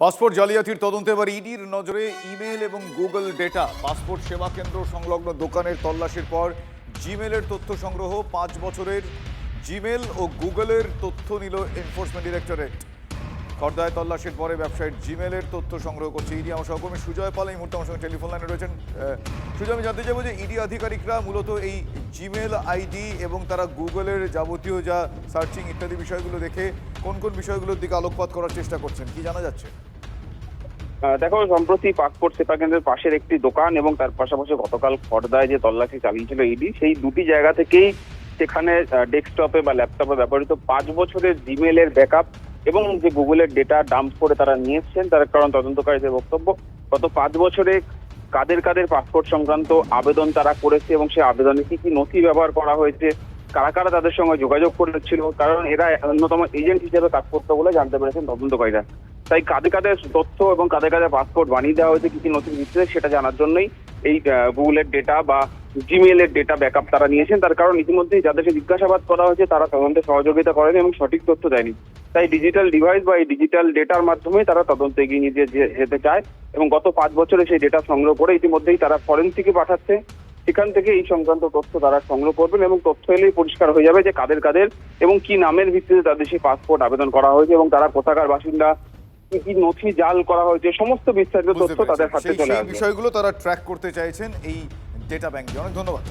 Passport জালিয়াতির তদন্তে এবার ইডির নজরে ইমেল এবং গুগল ডেটা। পাসপোর্ট সেবা কেন্দ্র সংলগ্ন দোকানের তল্লাশির পর জিমেলের তথ্য সংগ্রহ। 5 বছরের জিমেল ও গুগলের তথ্য নিল এনফোর্সমেন্ট ডিরেক্টরেট। খর্দায় তল্লাশির পরে ব্যবসায়ীর জিমেলের তথ্য সংগ্রহ করছে ইডি। আমার সহকর্মী সুজয় পাল এই মুহূর্তে আমার সঙ্গে টেলিফোন লাইনে রয়েছেন। সুজয়, আমি জানতে চাইবো যে ইডি আধিকারিকরা মূলত এই জিমেল আইডি এবং তারা গুগলের যাবতীয় যা সার্চিং ইত্যাদি বিষয়গুলো দেখে কোন কোন বিষয়গুলোর দিকে আলোকপাত করার চেষ্টা করছেন, কি জানা যাচ্ছে? দেখো, সম্প্রতি পাসপোর্ট সেবা কেন্দ্রের পাশের একটি দোকান এবং তার পাশাপাশি গতকাল খড়দায় যে তল্লাশি চালিয়েছিল ইডি, সেই দুটি জায়গা থেকেই সেখানে ডেস্কটপে বা ল্যাপটপে ব্যবহৃত 5 বছরের জিমেলের ব্যাকআপ এবং যে গুগলের ডেটা ডাম্প করে তারা নিয়েছেন। তার কারণ তদন্তকারীদের বক্তব্য, গত 5 বছরে কাদের কাদের পাসপোর্ট সংক্রান্ত আবেদন তারা করেছে এবং সেই আবেদনে কি কি নথি ব্যবহার করা হয়েছে, কারা কারা তাদের সঙ্গে যোগাযোগ করেছিল, কারণ এরা অন্যতম এজেন্ট হিসেবে কাজ করতো বলে জানতে পেরেছেন তদন্তকারীরা। তাই কাদের কাদের তথ্য এবং কাদের কাদের পাসপোর্ট বানিয়ে দেওয়া হয়েছে, কি কি নথির ভিত্তিতে সেটা জানার জন্যই এই গুগলের ডেটা বা জিমেলের ডেটা ব্যাকআপ তারা নিয়েছেন। তার কারণ ইতিমধ্যেই যাদেরকে জিজ্ঞাসাবাদ করা হয়েছে তারা তদন্তে সহযোগিতা করেন এবং সঠিক তথ্য দেয়নি। তাই ডিজিটাল ডিভাইস বা এই ডিজিটাল ডেটার মাধ্যমে তারা তদন্তে এগিয়ে নিয়ে যেতে চায় এবং গত 5 বছরে সেই ডেটা সংগ্রহ করে ইতিমধ্যেই তারা ফরেনসিকে পাঠাচ্ছে। সেখান থেকে এই সংক্রান্ত তথ্য তারা সংগ্রহ করবেন এবং তথ্য এলেই পরিষ্কার হয়ে যাবে যে কাদের কাদের এবং কি নামের ভিত্তিতে তাদের সেই পাসপোর্ট আবেদন করা হয়েছে এবং তারা কোথাকার বাসিন্দা, কি কি নথি জাল করা হয়েছে, সমস্ত বিস্তারিত তথ্য তাদের হাতে চলে আসবে। বিষয়গুলো তারা ট্র্যাক করতে চাইছেন এই ডেটা ব্যাংকে। অনেক ধন্যবাদ।